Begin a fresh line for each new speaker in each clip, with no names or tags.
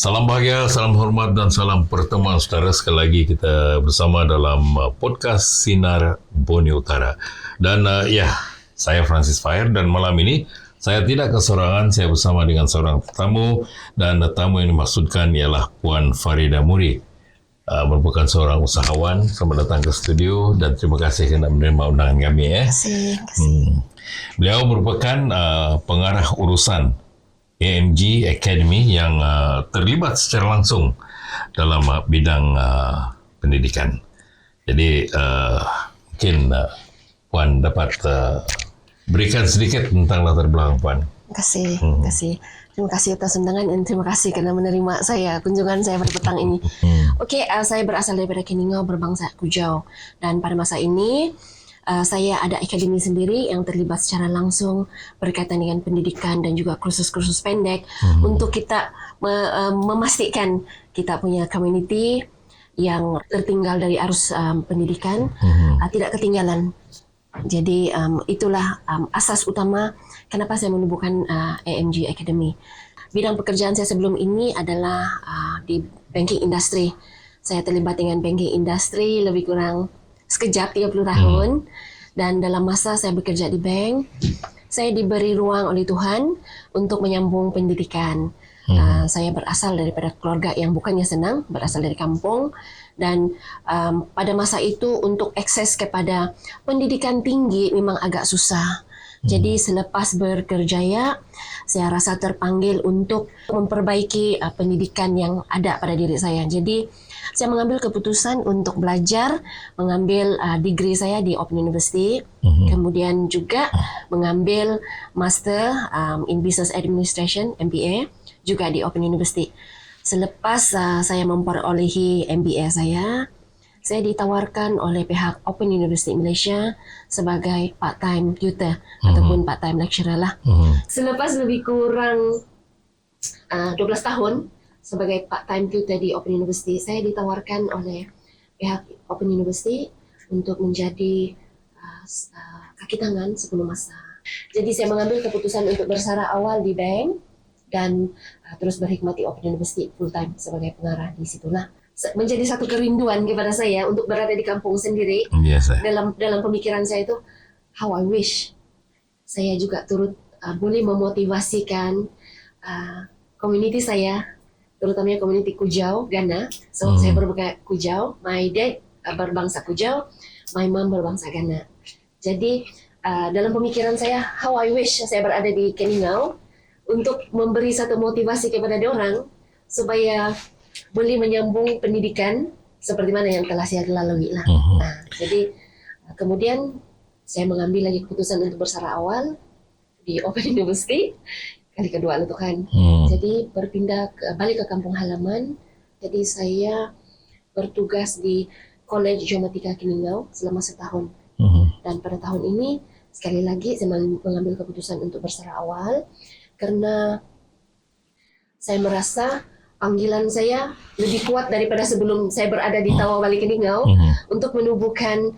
Salam bahagia, salam hormat dan salam pertemuan saudara. Sekali lagi kita bersama dalam podcast Sinar Borneo Utara. Dan saya Francis Fair dan malam ini saya tidak kesorangan, saya bersama dengan seorang tamu dan tamu yang dimaksudkan ialah Puan Farida Muri. Merupakan seorang usahawan. Selamat datang ke studio dan terima kasih kerana menerima undangan kami.
Terima kasih.
Beliau merupakan pengarah urusan AMG Academy yang terlibat secara langsung dalam bidang pendidikan. Jadi mungkin Puan dapat berikan sedikit tentang latar belakang Puan.
Terima kasih. Terima kasih atas undangan dan terima kasih kerana menerima kunjungan saya pada petang ini. Okey, saya berasal daripada Keningau berbangsa Kujau dan pada masa ini saya ada akademi sendiri yang terlibat secara langsung berkaitan dengan pendidikan dan juga kursus-kursus pendek untuk kita memastikan kita punya community yang tertinggal dari arus pendidikan tidak ketinggalan. Jadi itulah asas utama kenapa saya menubuhkan AMG Academy. Bidang pekerjaan saya sebelum ini adalah di banking industry. Saya terlibat dengan banking industry lebih kurang sekejap 30 tahun dan dalam masa saya bekerja di bank, saya diberi ruang oleh Tuhan untuk menyambung pendidikan. Saya berasal daripada keluarga yang bukannya senang, berasal dari kampung dan pada masa itu untuk akses kepada pendidikan tinggi memang agak susah. Jadi selepas berkerjaya, saya rasa terpanggil untuk memperbaiki pendidikan yang ada pada diri saya. Jadi saya mengambil keputusan untuk belajar, mengambil degree saya di Open University, kemudian juga mengambil Master in Business Administration, MBA, juga di Open University. Selepas saya memperolehi MBA saya ditawarkan oleh pihak Open University Malaysia sebagai part-time tutor ataupun part-time lecturer lah. Selepas lebih kurang 12 tahun sebagai part-time tutor di Open University, saya ditawarkan oleh pihak Open University untuk menjadi kaki tangan sebelum masa. Jadi saya mengambil keputusan untuk bersara awal di bank dan terus berkhidmat di Open University full-time sebagai pengarah di situlah. Menjadi satu kerinduan kepada saya untuk berada di kampung sendiri. Dalam pemikiran saya itu, how I wish saya juga turut boleh memotivasikan komuniti saya, terutamanya komuniti Kujau, Ghana. So saya berbangsa Kujau, my dad berbangsa Kujau, my mom berbangsa Ghana. Jadi dalam pemikiran saya, how I wish saya berada di Keningau untuk memberi satu motivasi kepada orang supaya boleh menyambung pendidikan seperti mana yang telah saya lalui lah. Jadi kemudian saya mengambil lagi keputusan untuk bersara awal di Open University kali kedua lah tu kan. Jadi balik ke kampung halaman. Jadi saya bertugas di College Geomatika Keningau selama setahun. Dan pada tahun ini sekali lagi saya mengambil keputusan untuk bersara awal kerana saya merasa panggilan saya lebih kuat daripada sebelum saya berada di Tawau Wali Keningau untuk menubuhkan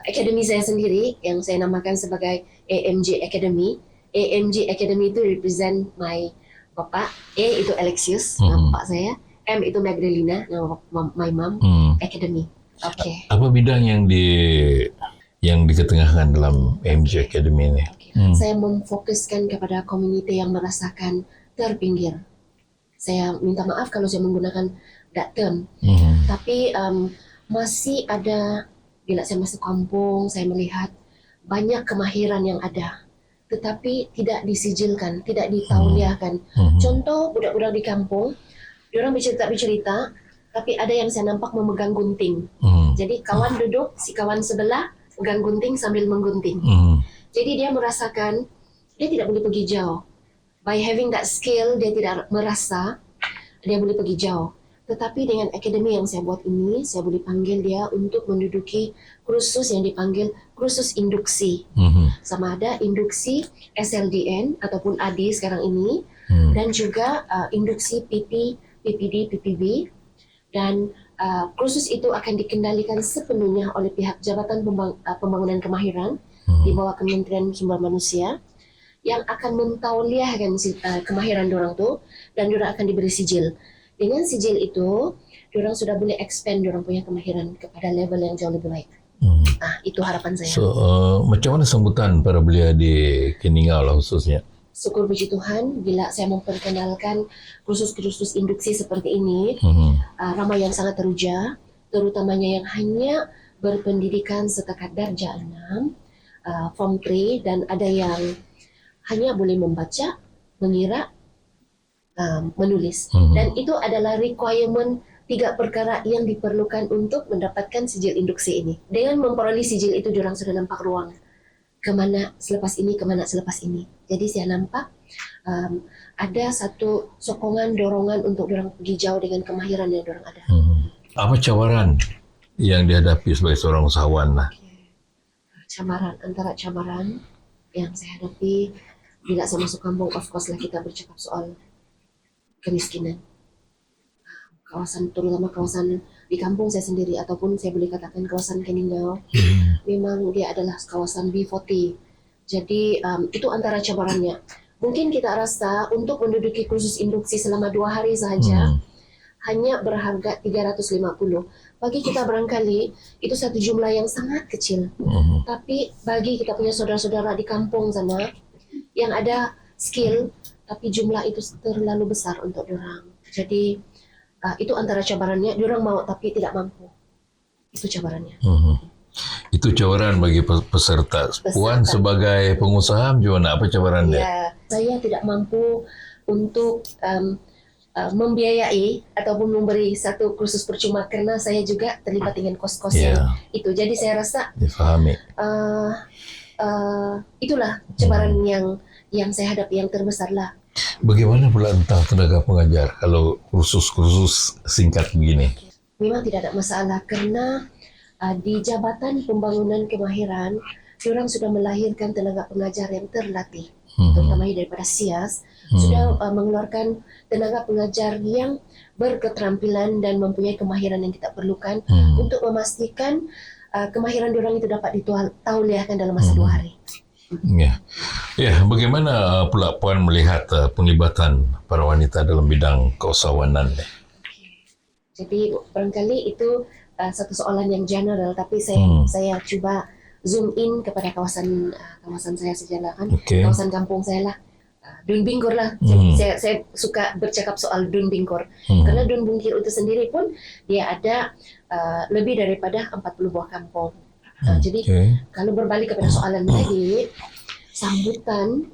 akademi saya sendiri yang saya namakan sebagai AMG Academy. AMG Academy itu represent my bapa. A itu Alexius, nama bapak saya. M itu Magdalena, nama my mom. Academy. Okay.
Apa bidang yang diketengahkan dalam AMG Academy ini?
Saya memfokuskan kepada komuniti yang merasakan terpinggir. Saya minta maaf kalau saya menggunakan that term. Tapi masih ada, bila saya masuk kampung, saya melihat banyak kemahiran yang ada. Tetapi tidak disijilkan, tidak ditauliahkan. Contoh, budak-budak di kampung, diorang bercerita, tapi ada yang saya nampak memegang gunting. Jadi kawan duduk, si kawan sebelah pegang gunting sambil menggunting. Jadi dia merasakan, dia tidak boleh pergi jauh. By having that skill, dia tidak merasa dia boleh pergi jauh. Tetapi dengan akademi yang saya buat ini, saya boleh panggil dia untuk menduduki kursus yang dipanggil kursus induksi. Sama ada induksi SLDN ataupun ADI sekarang ini, dan juga induksi PP, PPD, PPB. Dan kursus itu akan dikendalikan sepenuhnya oleh pihak Jabatan Pembangunan Kemahiran di bawah Kementerian Sumber Manusia yang akan mentauliahkan kemahiran dorang tu, dan dorang akan diberi sijil. Dengan sijil itu, dorang sudah boleh expand dorang punya kemahiran kepada level yang jauh lebih baik. Itu harapan saya.
So, macam mana sambutan para belia di Keningau lah khususnya?
Syukur puji Tuhan, bila saya memperkenalkan kursus-kursus induksi seperti ini, ramai yang sangat teruja, terutamanya yang hanya berpendidikan setakat darjah 6, form 3, dan ada yang hanya boleh membaca, mengira, menulis. Dan itu adalah requirement 3 perkara yang diperlukan untuk mendapatkan sijil induksi ini. Dengan memperoleh sijil itu, diorang sudah nampak ruang kemana selepas ini, kemana selepas ini. Jadi saya nampak ada satu sokongan, dorongan untuk diorang pergi jauh dengan kemahiran yang diorang ada.
Apa cabaran yang dihadapi sebagai seorang usahawan lah?
Antara cabaran yang saya hadapi bila saya masuk kampung, of course lah kita bercakap soal kemiskinan. Terutama kawasan di kampung saya sendiri, ataupun saya boleh katakan kawasan Keningau, memang dia adalah kawasan B40. Jadi itu antara cabarannya. Mungkin kita rasa untuk menduduki kursus induksi selama 2 hari sahaja hanya berharga 350. Bagi kita barangkali itu satu jumlah yang sangat kecil. Tapi bagi kita punya saudara-saudara di kampung sana yang ada skill, tapi jumlah itu terlalu besar untuk diorang. Jadi itu antara cabarannya, diorang mau tapi tidak mampu. Itu cabarannya.
Itu cabaran bagi peserta. Puan sebagai pengusaha, gimana? Apa cabarannya?
Ya, saya tidak mampu untuk membiayai ataupun memberi satu kursus percuma karena saya juga terlibat dengan kos-kos yang itu. Jadi saya rasa
difahami.
Itulah cabaran yang saya hadapi yang terbesar lah.
Bagaimana pula tentang tenaga pengajar kalau kursus-kursus singkat begini?
Memang tidak ada masalah karena di Jabatan Pembangunan Kemahiran, diorang sudah melahirkan tenaga pengajar yang terlatih, terutama daripada SIAS, sudah mengeluarkan tenaga pengajar yang berketerampilan dan mempunyai kemahiran yang kita perlukan untuk memastikan kemahiran diorang itu dapat ditauliahkan dalam masa 2 hari.
Bagaimana pula Puan melihat penglibatan para wanita dalam bidang keusahawanan?
Jadi barangkali itu satu soalan yang general, tapi saya cuba zoom in kepada kawasan saya saja lah kan, kawasan kampung saya lah, Dun Bingkor lah. Jadi saya suka bercakap soal Dun Bingkor karena Dun Bingkor itu sendiri pun dia ada lebih daripada 40 buah kampung. Jadi kalau berbalik kepada soalan tadi, sambutan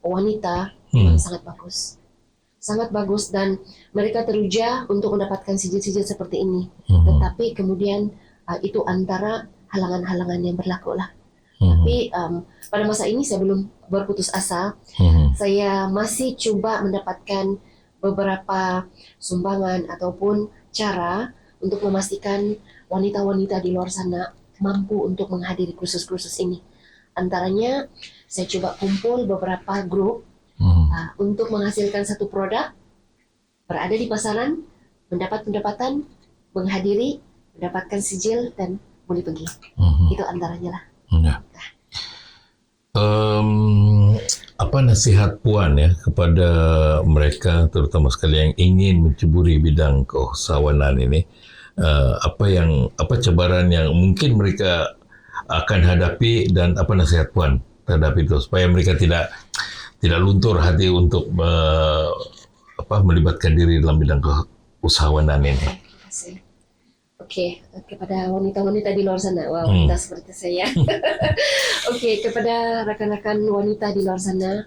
wanita memang sangat bagus dan mereka teruja untuk mendapatkan sijil-sijil seperti ini. Tetapi kemudian itu antara halangan-halangan yang berlaku lah. Tapi pada masa ini saya belum berputus asa. Saya masih cuba mendapatkan beberapa sumbangan ataupun cara untuk memastikan wanita-wanita di luar sana mampu untuk menghadiri kursus-kursus ini. Antaranya saya coba kumpul beberapa grup untuk menghasilkan satu produk, berada di pasaran, mendapat pendapatan, menghadiri, mendapatkan sijil dan boleh pergi. Itu antaranya lah.
Apa nasihat Puan kepada mereka, terutama sekali yang ingin menceburi bidang keusahawanan ini? Apa cabaran yang mungkin mereka akan hadapi dan apa nasihat Puan terhadap itu supaya mereka tidak luntur hati untuk melibatkan diri dalam bidang keusahawanan ini?
Terima kasih. Kepada wanita-wanita di luar sana, wanita seperti saya. Kepada rakan-rakan wanita di luar sana,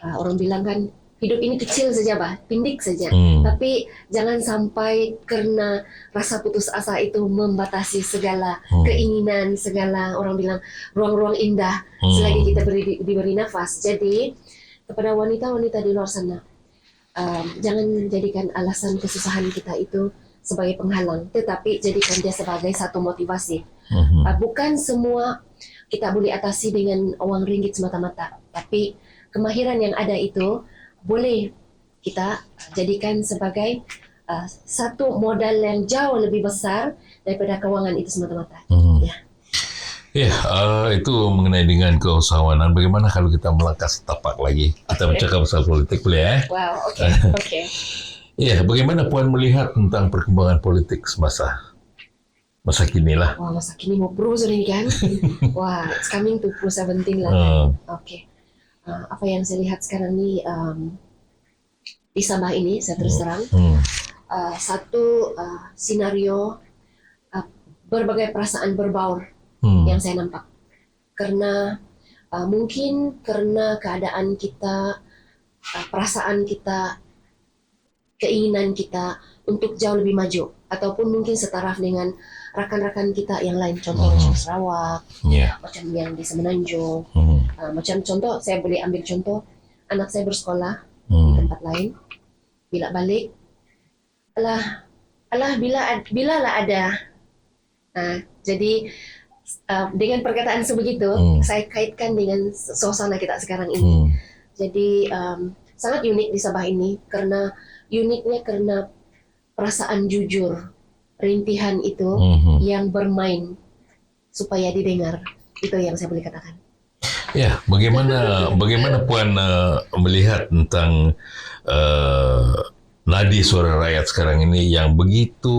orang bilang kan hidup ini kecil saja, pindik saja. Tapi jangan sampai karena rasa putus asa itu membatasi segala keinginan, segala orang bilang ruang-ruang indah selagi kita diberi nafas. Jadi kepada wanita-wanita di luar sana, jangan jadikan alasan kesusahan kita itu sebagai penghalang, tetapi jadikan dia sebagai satu motivasi. Bukan semua kita boleh atasi dengan uang ringgit semata-mata, tapi kemahiran yang ada itu boleh kita jadikan sebagai satu modal yang jauh lebih besar daripada keuangan itu semata-mata.
Ya, itu mengenai dengan keusahawanan. Bagaimana kalau kita melangkah setapak lagi? Kita bercakap pasal politik boleh ya?
Wow, oke.
Ya, bagaimana Puan melihat tentang perkembangan politik masa kini lah?
Wah, masa kini mau pro sudah ini kan? Wah, it's coming to pro 17 lah kan? Oke. Apa yang saya lihat sekarang ini di Sabah ini, saya terus terang, satu skenario berbagai perasaan berbaur yang saya nampak. Karena mungkin karena keadaan kita, perasaan kita, keinginan kita untuk jauh lebih maju, ataupun mungkin setaraf dengan rakan-rakan kita yang lain, contoh macam Sarawak, macam yang di Semenanjung, macam contoh saya boleh ambil contoh anak saya bersekolah di tempat lain, bila balik, bila lah ada. Jadi dengan perkataan sebegitu, saya kaitkan dengan suasana kita sekarang ini. Jadi sangat unik di Sabah ini, karena uniknya karena perasaan jujur, rintihan itu yang bermain supaya didengar. Itu yang saya boleh katakan.
Ya, bagaimana Puan melihat tentang nadi suara rakyat sekarang ini yang begitu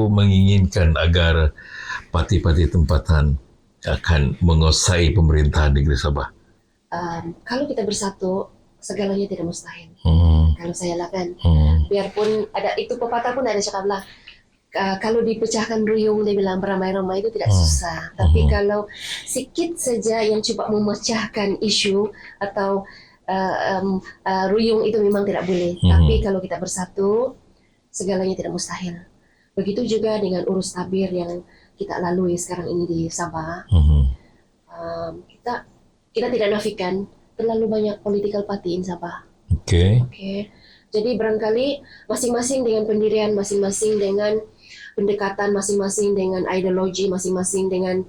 menginginkan agar parti-parti tempatan akan menguasai pemerintahan negeri Sabah?
Kalau kita bersatu, segalanya tidak mustahil. Kalau saya lakukan, biarpun ada itu pepatah pun ada cakaplah, kalau dipecahkan ruyung, dia bilang beramai-ramai itu tidak susah. Tapi kalau sikit saja yang coba memecahkan isu atau ruyung itu memang tidak boleh. Tapi kalau kita bersatu, segalanya tidak mustahil. Begitu juga dengan urus tabir yang kita lalui sekarang ini di Sabah. Kita tidak nafikan terlalu banyak political party di Sabah. Okay. Jadi barangkali masing-masing dengan pendirian, masing-masing dengan pendekatan, masing-masing dengan ideologi, masing-masing dengan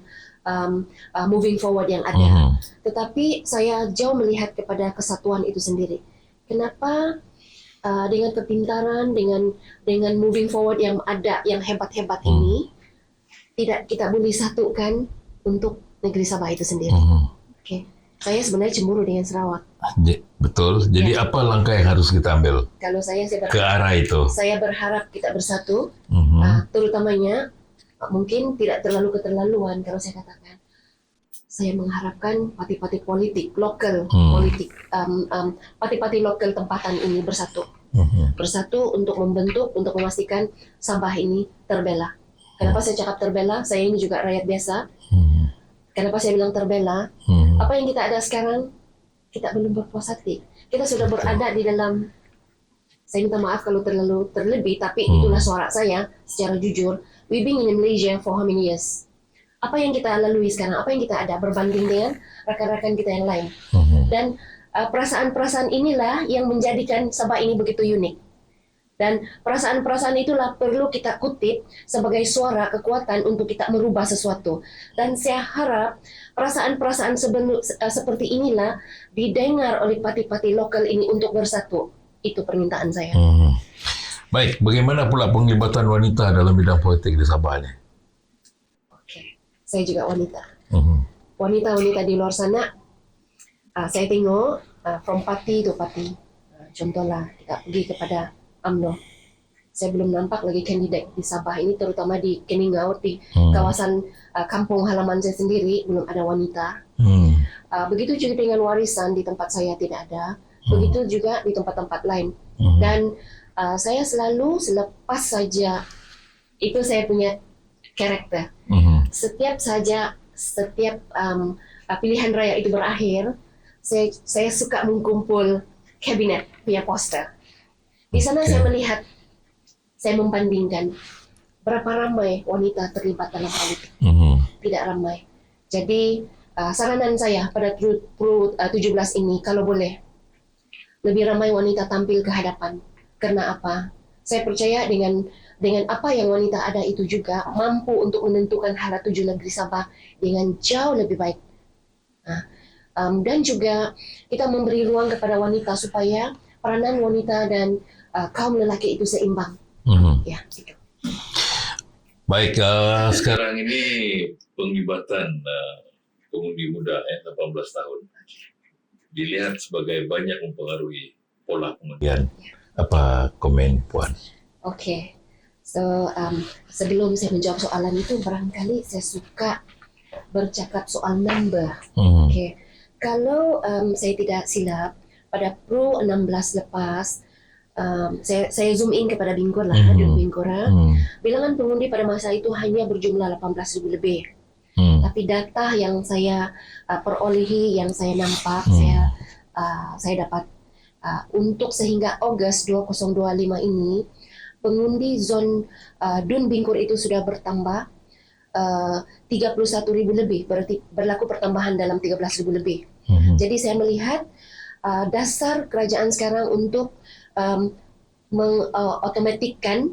moving forward yang ada. Tetapi saya jauh melihat kepada kesatuan itu sendiri. Kenapa dengan kepintaran, dengan moving forward yang ada, yang hebat-hebat ini, tidak kita boleh satukan untuk negeri Sabah itu sendiri. Okay. Saya sebenarnya cemburu dengan Sarawak.
Betul. Jadi apa langkah yang harus kita ambil?
Kalau saya berharap,
ke arah itu.
Saya berharap kita bersatu, terutamanya mungkin tidak terlalu keterlaluan kalau saya katakan. Saya mengharapkan parti-parti politik lokal, parti-parti lokal tempatan ini bersatu, bersatu untuk membentuk, untuk memastikan Sabah ini terbela. Kenapa saya cakap terbela? Saya ini juga rakyat biasa. Kenapa saya bilang terbela? Apa yang kita ada sekarang, kita belum berpuas hati. Kita sudah berada di dalam, saya minta maaf kalau terlalu terlebih, tapi itulah suara saya secara jujur. We've been in Malaysia for how many years? Apa yang kita lalui sekarang, apa yang kita ada berbanding dengan rakan-rakan kita yang lain. Dan perasaan-perasaan inilah yang menjadikan Sabah ini begitu unik. Dan perasaan-perasaan itulah perlu kita kutip sebagai suara kekuatan untuk kita merubah sesuatu. Dan saya harap perasaan-perasaan seperti inilah didengar oleh parti-parti lokal ini untuk bersatu. Itu permintaan saya.
Baik, bagaimana pula penglibatan wanita dalam bidang politik di Sabah ini?
Oke, saya juga wanita. Wanita-wanita di luar sana, saya tengok from party to party. Contohlah, kita pergi kepada UMNO. Saya belum nampak lagi kandidat di Sabah ini, terutama di Keningau, di kawasan kampung halaman saya sendiri, belum ada wanita. Begitu juga dengan warisan, di tempat saya tidak ada. Begitu juga di tempat-tempat lain. Dan saya selalu selepas saja, itu saya punya karakter. Setiap pilihan raya itu berakhir, saya suka mengkumpul kabinet punya poster. Di sana saya melihat, saya membandingkan berapa ramai wanita terlibat dalam politik. Tidak ramai. Jadi saranan saya pada Pro 17 ini, kalau boleh lebih ramai wanita tampil ke hadapan. Karena apa? Saya percaya dengan apa yang wanita ada itu juga mampu untuk menentukan hala tuju negeri Sabah dengan jauh lebih baik. Dan juga kita memberi ruang kepada wanita supaya peranan wanita dan kaum lelaki itu seimbang. Ya, gitu.
Baik, sekarang ini penglibatan pengundi muda 18 tahun dilihat sebagai banyak mempengaruhi pola pengundian. Apa komen Puan?
Okay. So, sebelum saya menjawab soalan itu, barangkali saya suka bercakap soal number. Okay. Kalau saya tidak silap, pada Pro 16 lepas, saya zoom in kepada Bingkor lah, Bingkor. Bilangan pengundi pada masa itu hanya berjumlah 18,000 lebih. Tapi data yang saya perolehi, yang saya nampak, saya dapat untuk sehingga Ogos 2025 ini, pengundi zon Dun Bingkor itu sudah bertambah 31,000 lebih, berarti berlaku pertambahan dalam 13,000 lebih. Jadi saya melihat dasar kerajaan sekarang untuk mengotomatikkan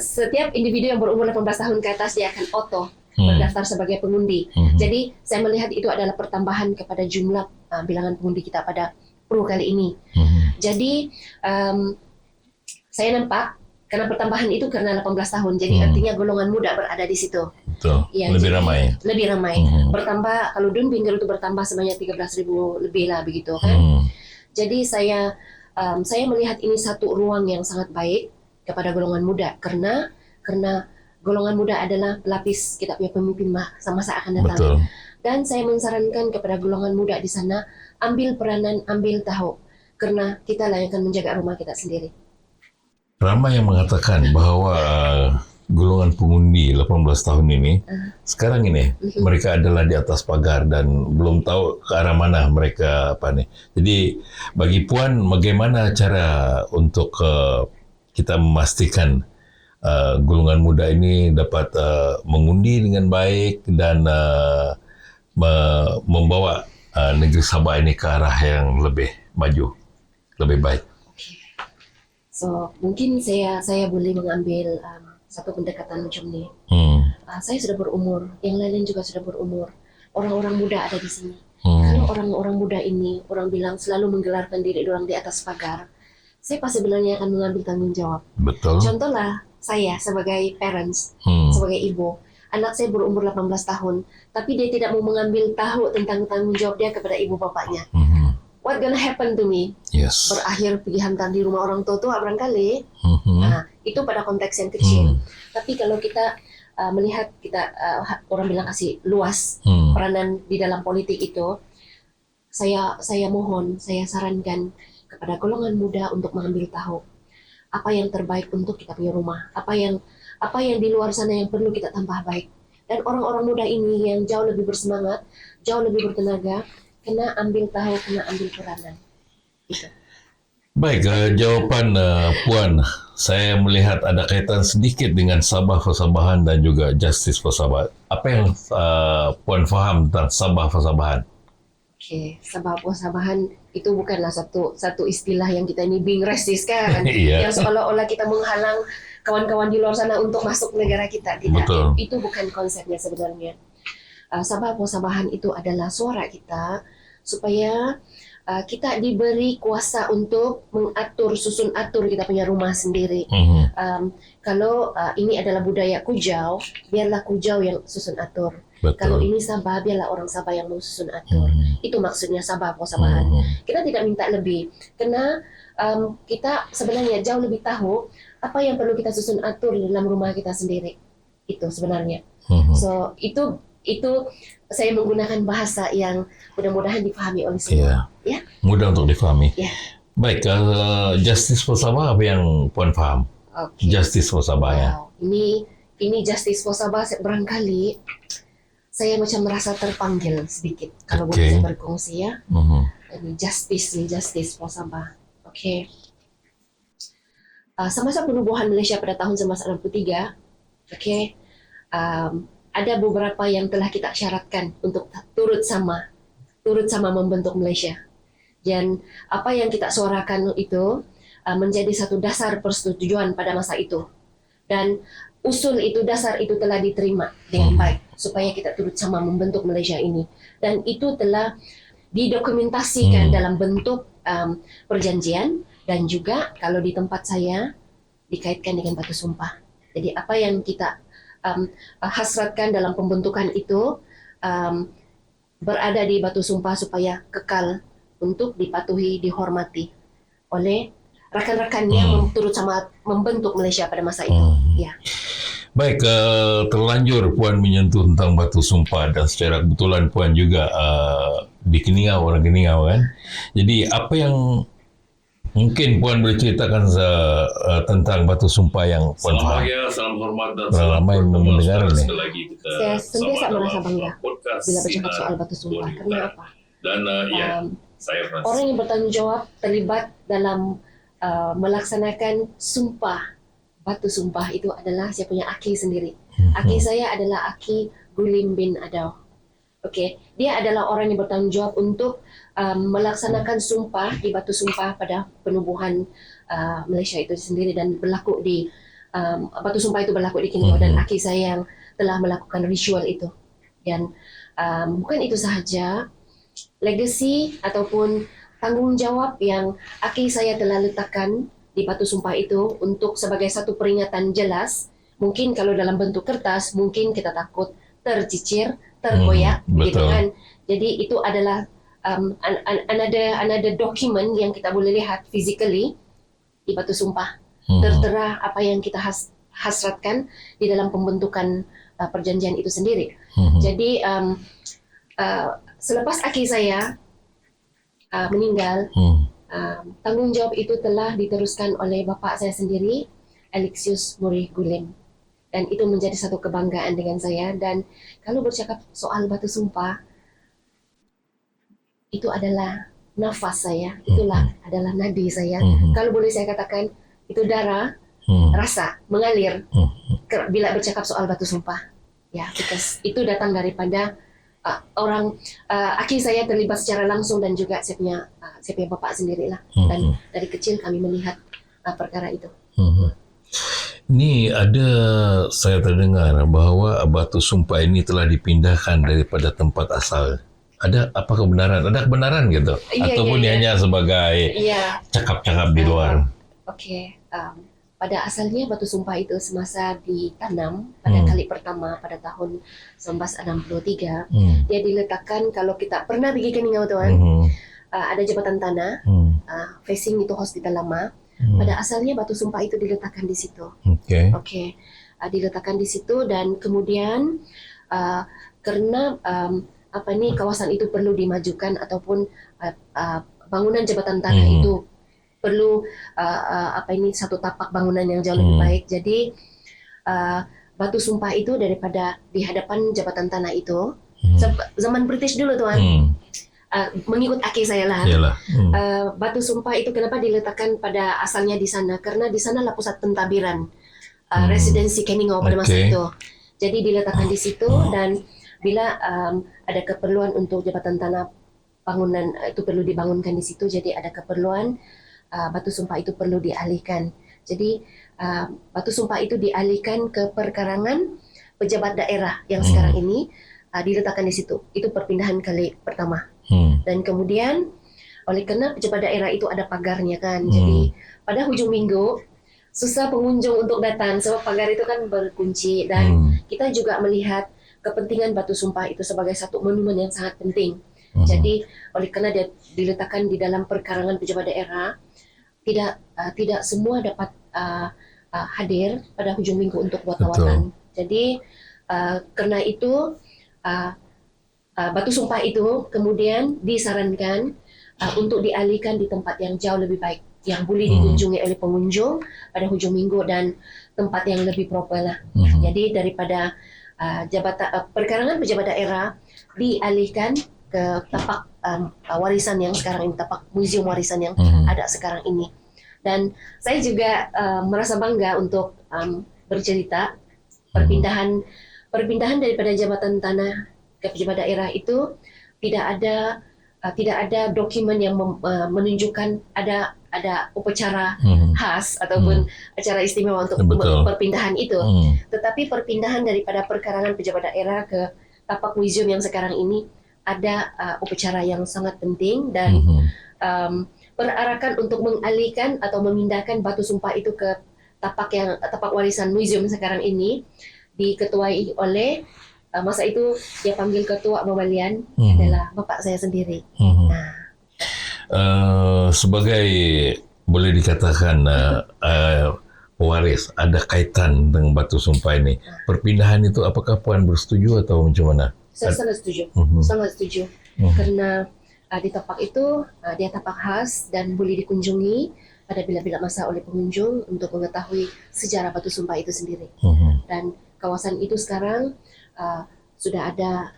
setiap individu yang berumur 18 tahun ke atas dia akan auto berdaftar sebagai pengundi. Jadi saya melihat itu adalah pertambahan kepada jumlah bilangan pengundi kita pada Pro kali ini. Jadi saya nampak karena pertambahan itu karena 18 tahun, jadi artinya golongan muda berada di situ.
Betul.
Ya,
lebih ramai.
Lebih ramai. Bertambah, kalau Dun Bingkor itu bertambah sebanyak 13,000 lebih lah begitu kan. Jadi saya melihat ini satu ruang yang sangat baik kepada golongan muda karena golongan muda adalah pelapis kita punya pemimpin masa akan datang.
Betul.
Dan saya mensarankan kepada golongan muda di sana ambil peranan, ambil tahu karena kita lah yang akan menjaga rumah kita sendiri.
Ramai yang mengatakan bahwa golongan pengundi 18 tahun ini sekarang ini mereka adalah di atas pagar dan belum tahu ke arah mana mereka apa nih. Jadi bagi Puan, bagaimana cara untuk kita memastikan golongan muda ini dapat mengundi dengan baik dan membawa negeri Sabah ini ke arah yang lebih maju, lebih baik.
So mungkin saya boleh mengambil satu pendekatan macam ni. Saya sudah berumur, yang lain juga sudah berumur. Orang-orang muda ada di sini. Kalau orang-orang muda ini, orang bilang selalu menggelarkan diri orang di atas pagar, saya pasti sebenarnya akan mengambil tanggung jawab.
Betul.
Contohlah saya sebagai parents, sebagai ibu, anak saya berumur 18 tahun, tapi dia tidak mau mengambil tahu tentang tanggung jawab dia kepada ibu bapaknya. What gonna happen to me?
Yes.
Berakhir pergi hantar di rumah orang tua barangkali. Itu pada konteks yang kecil. Tapi kalau kita melihat kita orang bilang kasih luas peranan di dalam politik itu, saya mohon, saya sarankan kepada golongan muda untuk mengambil tahu apa yang terbaik untuk kita punya rumah, apa yang di luar sana yang perlu kita tambah baik. Dan orang-orang muda ini yang jauh lebih bersemangat, jauh lebih bertenaga, kena ambil tahu, kena ambil peranan. Gitu.
Baik, jawapan Puan, saya melihat ada kaitan sedikit dengan Sabah Persabahan dan juga Justice Persabahan. Apa yang Puan faham tentang Sabah Persabahan?
Okey, Sabah Persabahan itu bukanlah satu istilah yang kita ini being racist kan?
Iya.
Yang seolah-olah kita menghalang kawan-kawan di luar sana untuk masuk negara kita. Tidak,
Betul.
Itu bukan konsepnya sebenarnya. Sabah Persabahan itu adalah suara kita supaya kita diberi kuasa untuk mengatur, susun atur kita punya rumah sendiri. Kalau ini adalah budaya Kujau, biarlah Kujau yang susun atur.
Betul.
Kalau ini Sabah, biarlah orang Sabah yang susun atur. Itu maksudnya Sabah Persabahan. Kita tidak minta lebih, karena kita sebenarnya jauh lebih tahu apa yang perlu kita susun atur di dalam rumah kita sendiri. Itu sebenarnya. So itu saya menggunakan bahasa yang mudah-mudahan difahami oleh semua. Ya.
Mudah untuk difahami.
Ya.
Baik, Justice Persabah apa yang Puan faham?
Okay.
Justice Persabah ya.
Ini Justice Persabah barangkali saya macam merasa terpanggil sedikit kalau boleh saya berkongsi ya. Ini Justice Persabah. Okey. Semasa penubuhan Malaysia pada tahun 1963, okey. Ada beberapa yang telah kita syaratkan untuk turut sama membentuk Malaysia. Dan apa yang kita suarakan itu menjadi satu dasar persetujuan pada masa itu. Dan usul itu, dasar itu telah diterima dengan baik supaya kita turut sama membentuk Malaysia ini. Dan itu telah didokumentasikan dalam bentuk perjanjian dan juga kalau di tempat saya dikaitkan dengan batu sumpah. Jadi apa yang kita hasratkan dalam pembentukan itu berada di batu sumpah supaya kekal untuk dipatuhi, dihormati oleh rakan-rakan yang turut sama membentuk Malaysia pada masa itu. Ya.
Baik, terlanjur Puan menyentuh tentang batu sumpah dan secara kebetulan Puan juga di Keningau, orang Keningau kan. Jadi apa yang mungkin Puan boleh ceritakan tentang batu sumpah yang Puan faham?
Salam hormat dan
ramai mendengar ini.
Saya sendiri sangat merasa bangga bila bercakap soal batu sumpah. Karena apa?
Dan saya Francis.
Orang yang bertanggung jawab terlibat dalam melaksanakan sumpah batu sumpah itu adalah saya punya aki sendiri. Aki saya adalah Aki Gulim bin Adaw. Okey, dia adalah orang yang bertanggung jawab untuk melaksanakan sumpah di batu sumpah pada penubuhan Malaysia itu sendiri dan berlaku di batu sumpah itu berlaku di Keningau dan aki saya yang telah melakukan ritual itu. Dan bukan itu sahaja, legasi ataupun tanggungjawab yang aki saya telah letakkan di batu sumpah itu untuk sebagai satu peringatan jelas. Mungkin kalau dalam bentuk kertas, mungkin kita takut tercicir, terkoyak, gitu kan. Jadi itu adalah another document yang kita boleh lihat physically di batu sumpah. Tertera apa yang kita hasratkan di dalam pembentukan perjanjian itu sendiri. Jadi selepas aki saya meninggal, tanggung jawab itu telah diteruskan oleh bapa saya sendiri, Alexius Murray Gulim. Dan itu menjadi satu kebanggaan dengan saya. Dan kalau bercakap soal batu sumpah, itu adalah nafas saya, itulah adalah nadi saya. Kalau boleh saya katakan, itu darah, rasa, mengalir bila bercakap soal batu sumpah. Ya, because itu datang daripada aki saya terlibat secara langsung dan juga saya punya bapak sendirilah. Dan dari kecil kami melihat perkara itu.
Ini saya terdengar bahawa batu sumpah ini telah dipindahkan daripada tempat asal. Apa kebenaran? Ada kebenaran gitu? Ataupun hanya sebagai cakap-cakap di luar?
Okey. Pada asalnya batu sumpah itu semasa ditanam pada kali pertama pada tahun 1963, dia diletakkan, kalau kita pernah pergi Keningau tuan, ada jabatan tanah, facing itu hospital lama. Pada asalnya batu sumpah itu diletakkan di situ. Okey. Diletakkan di situ dan kemudian kerana kawasan itu perlu dimajukan ataupun bangunan jabatan tanah itu perlu satu tapak bangunan yang jauh lebih baik. Jadi batu sumpah itu daripada di hadapan jabatan tanah itu zaman British dulu tuan. Mengikut aki saya lah. Batu sumpah itu kenapa diletakkan pada asalnya di sana? Karena di sanalah pusat pentadbiran residensi Keningau pada masa itu. Jadi diletakkan di situ dan bila ada keperluan untuk jabatan tanah bangunan itu perlu dibangunkan di situ, jadi ada keperluan batu sumpah itu perlu dialihkan. Jadi batu sumpah itu dialihkan ke perkarangan pejabat daerah yang sekarang ini diletakkan di situ. Itu perpindahan kali pertama. Dan kemudian oleh kerana pejabat daerah itu ada pagarnya kan. Jadi pada hujung minggu susah pengunjung untuk datang sebab pagar itu kan berkunci dan kita juga melihat kepentingan batu sumpah itu sebagai satu monumen yang sangat penting. Jadi oleh kerana dia diletakkan di dalam perkarangan pejabat daerah, tidak semua dapat hadir pada hujung minggu untuk buat lawatan. Jadi kerana itu batu sumpah itu kemudian disarankan untuk dialihkan di tempat yang jauh lebih baik, yang boleh dikunjungi oleh pengunjung pada hujung minggu dan tempat yang lebih proper lah. Jadi daripada perkarangan pejabat daerah dialihkan ke tapak warisan yang sekarang ini, tapak museum warisan yang ada sekarang ini. Dan saya juga merasa bangga untuk bercerita perpindahan daripada jabatan tanah ke pejabat daerah itu tidak ada dokumen yang menunjukkan ada upacara khas ataupun acara istimewa untuk perpindahan itu. Tetapi perpindahan daripada perkarangan pejabat daerah ke tapak museum yang sekarang ini ada upacara yang sangat penting dan perarakan untuk mengalihkan atau memindahkan batu sumpah itu ke tapak warisan museum sekarang ini diketuai oleh masa itu dia panggil ketua pembalian adalah bapak saya sendiri.
Sebagai boleh dikatakan pewaris, ada kaitan dengan batu sumpah ini. Perpindahan itu apakah Puan bersetuju atau macam mana?
Saya sangat setuju, sangat setuju. Karena di tapak itu dia tapak khas dan boleh dikunjungi pada bila-bila masa oleh pengunjung untuk mengetahui sejarah batu sumpah itu sendiri. Dan kawasan itu sekarang sudah ada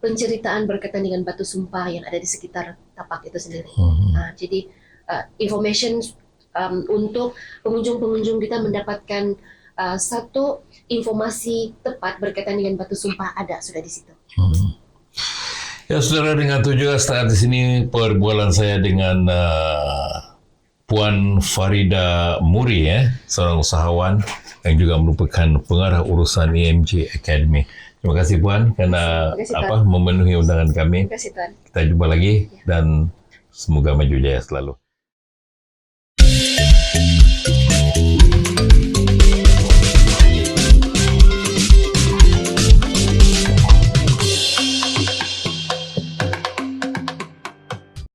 penceritaan berkaitan dengan batu sumpah yang ada di sekitar tapak itu sendiri. Jadi information untuk pengunjung-pengunjung kita mendapatkan satu informasi tepat berkaitan dengan batu sumpah sudah di situ.
Ya, saudara, dengan itu juga start di sini perbualan saya dengan Puan Farida Muri, seorang usahawan yang juga merupakan pengarah urusan EMG Academy. Terima kasih Puan karena memenuhi undangan kami.
Terima kasih Tuan.
Kita jumpa lagi dan semoga maju jaya selalu.